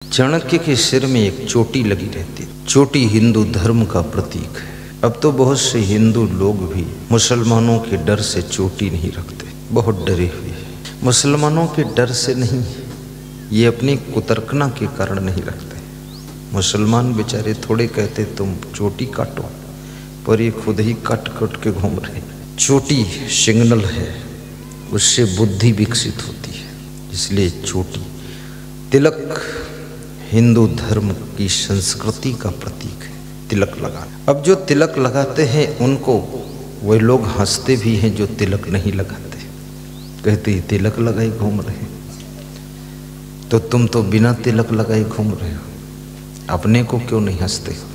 चाणक्य के सिर में एक चोटी लगी रहती। चोटी हिंदू धर्म का प्रतीक है। अब तो बहुत से हिंदू लोग भी मुसलमानों के डर से चोटी नहीं रखते, बहुत डरे हुए हैं। मुसलमानों के डर से नहीं, ये अपनी कुतर्कना के कारण नहीं रखते। मुसलमान बेचारे थोड़े कहते तुम चोटी काटो, पर ये खुद ही काट काट के घूम रहे। चोटी सिग्नल है, उससे बुद्धि विकसित होती है, इसलिए चोटी। तिलक हिंदू धर्म की संस्कृति का प्रतीक है, तिलक लगाना। अब जो तिलक लगाते हैं उनको वे लोग हंसते भी हैं जो तिलक नहीं लगाते, कहते ही तिलक लगाए घूम रहे। तो तुम तो बिना तिलक लगाए घूम रहे हो, अपने को क्यों नहीं हंसते हो?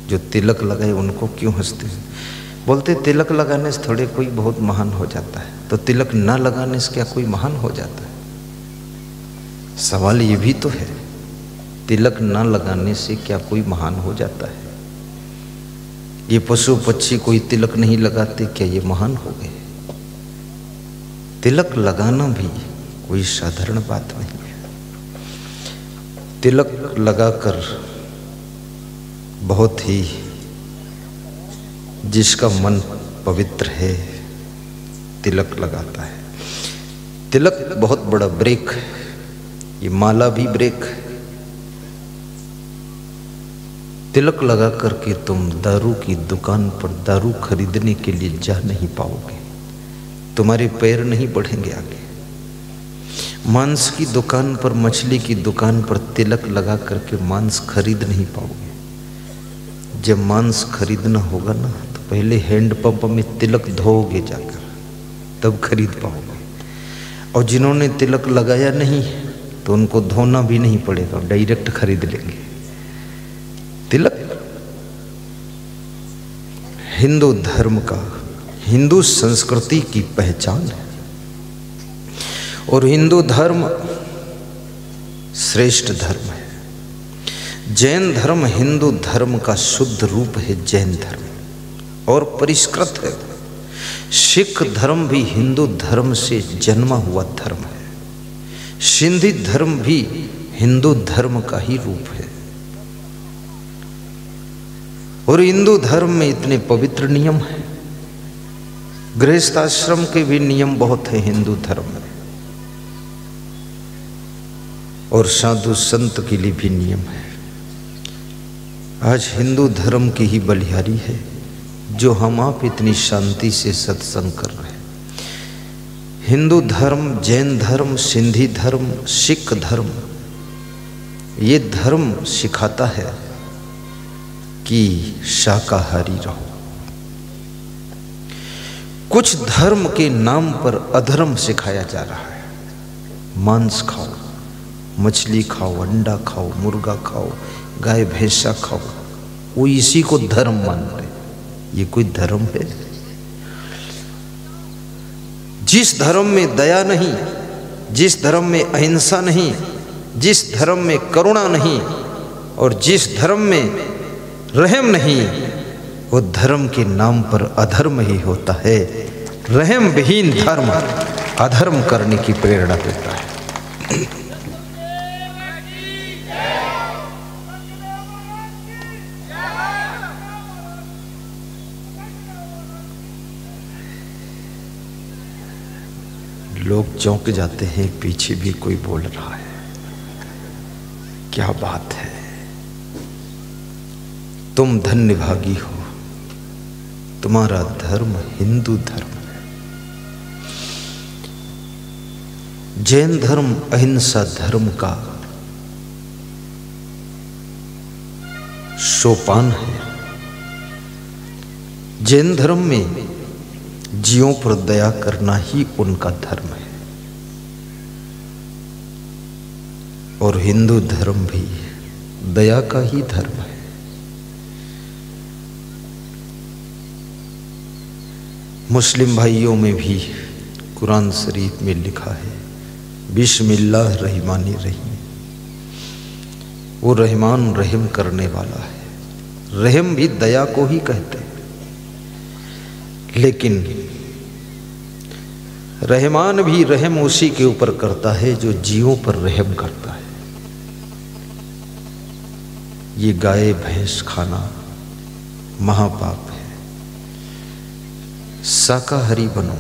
जो तिलक लगाए उनको क्यों हंसते हो? बोलते तिलक लगाने से थोड़े कोई बहुत महान हो जाता है, तो तिलक न लगाने से क्या कोई महान हो जाता है? सवाल ये भी तो है, तिलक न लगाने से क्या कोई महान हो जाता है? ये पशु पक्षी कोई तिलक नहीं लगाते, क्या ये महान हो गए? तिलक लगाना भी कोई साधारण बात नहीं है। तिलक लगाकर बहुत ही जिसका मन पवित्र है तिलक लगाता है। तिलक बहुत बड़ा ब्रेक है, ये माला भी ब्रेक है। तिलक लगा करके तुम दारू की दुकान पर दारू खरीदने के लिए जा नहीं पाओगे, तुम्हारे पैर नहीं बढ़ेंगे आगे। मांस की दुकान पर, मछली की दुकान पर तिलक लगा करके मांस खरीद नहीं पाओगे। जब मांस खरीदना होगा ना, तो पहले हैंडपंप में तिलक धोओगे जाकर, तब खरीद पाओगे। और जिन्होंने तिलक लगाया नहीं तो उनको धोना भी नहीं पड़ेगा, डायरेक्ट खरीद लेंगे। तिलक हिंदू धर्म का, हिंदू संस्कृति की पहचान है। और हिंदू धर्म श्रेष्ठ धर्म है। जैन धर्म हिंदू धर्म का शुद्ध रूप है, जैन धर्म, और परिष्कृत है। सिख धर्म भी हिंदू धर्म से जन्मा हुआ धर्म है। सिंधी धर्म भी हिंदू धर्म का ही रूप है। और हिंदू धर्म में इतने पवित्र नियम हैं, गृहस्थ आश्रम के भी नियम बहुत हैं हिंदू धर्म में, और साधु संत के लिए भी नियम है। आज हिंदू धर्म की ही बलिहारी है जो हम आप इतनी शांति से सत्संग कर रहे हैं। हिंदू धर्म, जैन धर्म, सिंधी धर्म, सिख धर्म, ये धर्म सिखाता है कि शाकाहारी रहो। कुछ धर्म के नाम पर अधर्म सिखाया जा रहा है। मांस खाओ, मछली खाओ, अंडा खाओ, मुर्गा खाओ, गाय भैंसा खाओ, वो इसी को धर्म मान रहे। ये कोई धर्म है? जिस धर्म में दया नहीं, जिस धर्म में अहिंसा नहीं, जिस धर्म में करुणा नहीं, और जिस धर्म में रहम नहीं, वो धर्म के नाम पर अधर्म ही होता है। रहम विहीन धर्म अधर्म करने की प्रेरणा देता है। लोग चौंक जाते हैं, पीछे भी कोई बोल रहा है, क्या बात है, तुम धन्यभागी हो, तुम्हारा धर्म हिंदू धर्म है। जैन धर्म अहिंसा धर्म का सोपान है। जैन धर्म में जीवों पर दया करना ही उनका धर्म है। और हिंदू धर्म भी दया का ही धर्म है। मुस्लिम भाइयों में भी कुरान शरीफ में लिखा है बिस्मिल्लाह रहमानी रहीम। वो रहमान रहम करने वाला है। रहम भी दया को ही कहते हैं, लेकिन रहमान भी रहम उसी के ऊपर करता है जो जीवों पर रहम करता है। ये गाय भैंस खाना महापाप है। शाकाहारी बनो,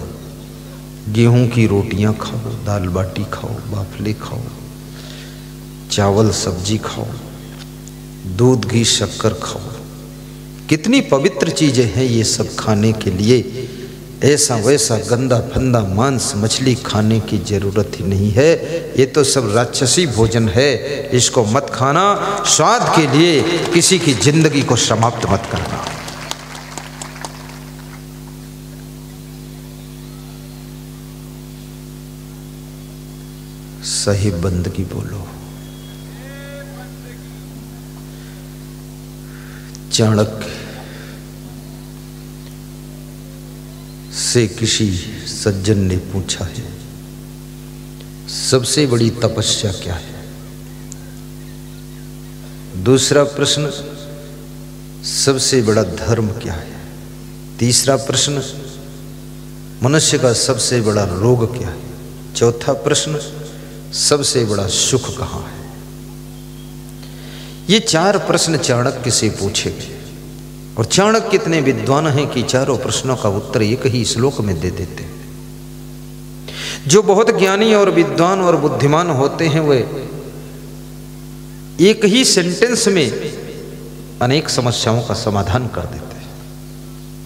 गेहूं की रोटियां खाओ, दाल बाटी खाओ, बाफले खाओ, चावल सब्जी खाओ, दूध घी शक्कर खाओ। कितनी पवित्र चीजें हैं ये सब खाने के लिए। ऐसा वैसा गंदा फंदा मांस मछली खाने की जरूरत ही नहीं है। ये तो सब राक्षसी भोजन है, इसको मत खाना। स्वाद के लिए किसी की जिंदगी को समाप्त मत करना। सही बंदगी बोलो। चाणक्य से किसी सज्जन ने पूछा है, सबसे बड़ी तपस्या क्या है? दूसरा प्रश्न, सबसे बड़ा धर्म क्या है? तीसरा प्रश्न, मनुष्य का सबसे बड़ा रोग क्या है? चौथा प्रश्न, सबसे बड़ा सुख कहाँ है? ये 4 प्रश्न चाणक्य से पूछे गए और चाणक्य इतने विद्वान हैं कि चारों प्रश्नों का उत्तर एक ही श्लोक में दे देते हैं। जो बहुत ज्ञानी और विद्वान और बुद्धिमान होते हैं वे एक ही सेंटेंस में अनेक समस्याओं का समाधान कर देते हैं।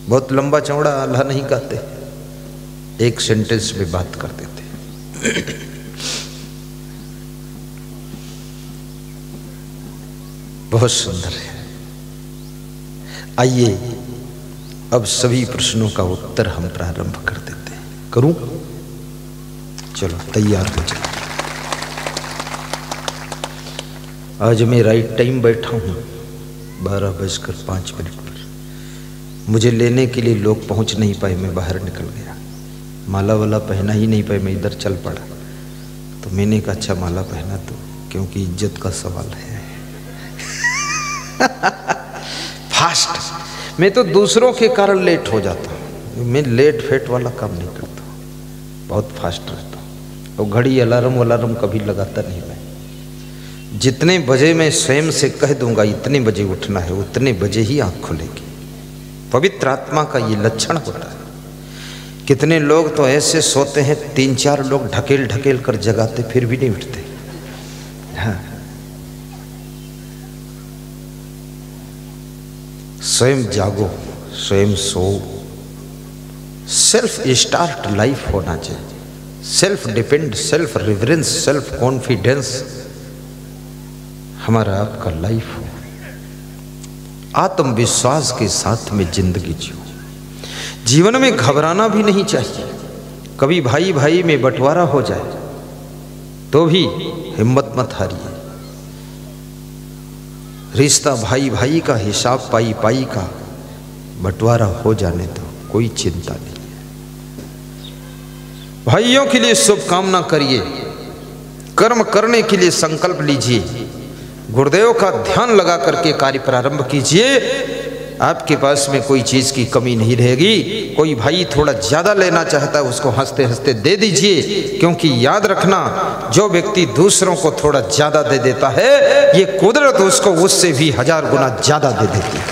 बहुत लंबा चौड़ा आल्हा नहीं कहते, एक सेंटेंस में बात कर देते हैं। बहुत सुंदर है। आइए अब सभी प्रश्नों का उत्तर हम प्रारंभ कर देते हैं। करूं? चलो तैयार हो जाओ। आज मैं राइट टाइम बैठा हूं, 12:05 पर। मुझे लेने के लिए लोग पहुंच नहीं पाए, मैं बाहर निकल गया। माला वाला पहना ही नहीं पाए, मैं इधर चल पड़ा। तो मैंने कहा अच्छा माला पहना तो, क्योंकि इज्जत का सवाल है। फास्ट। मैं तो दूसरों के कारण लेट हो जाता हूँ, मैं लेट फेट वाला काम नहीं करता, बहुत फास्ट रहता हूँ। और घड़ी अलार्म कभी लगाता नहीं मैं। जितने बजे मैं स्वयं से कह दूंगा इतने बजे उठना है, उतने बजे ही आँख खुलेगी। पवित्र आत्मा का ये लक्षण होता है। कितने लोग तो ऐसे सोते हैं, 3-4 लोग ढकेल ढकेल कर जगाते फिर भी नहीं उठते। हाँ, स्वयं जागो, स्वयं सो। सेल्फ स्टार्ट लाइफ होना चाहिए। Self depend, self reverence, self confidence हमारा आपका लाइफ हो। आत्मविश्वास के साथ में जिंदगी जियो। जीवन में घबराना भी नहीं चाहिए। कभी भाई भाई में बंटवारा हो जाए तो भी हिम्मत मत हारिए। रिश्ता भाई भाई का, हिसाब पाई पाई का, बंटवारा हो जाने तो कोई चिंता नहीं है। भाइयों के लिए शुभकामना करिए, कर्म करने के लिए संकल्प लीजिए, गुरुदेव का ध्यान लगा करके कार्य प्रारंभ कीजिए। आपके पास में कोई चीज की कमी नहीं रहेगी। कोई भाई थोड़ा ज्यादा लेना चाहता है, उसको हंसते हंसते दे दीजिए, क्योंकि याद रखना जो व्यक्ति दूसरों को थोड़ा ज्यादा दे देता है, ये कुदरत उसको उससे भी 1000 गुना ज्यादा दे देती है।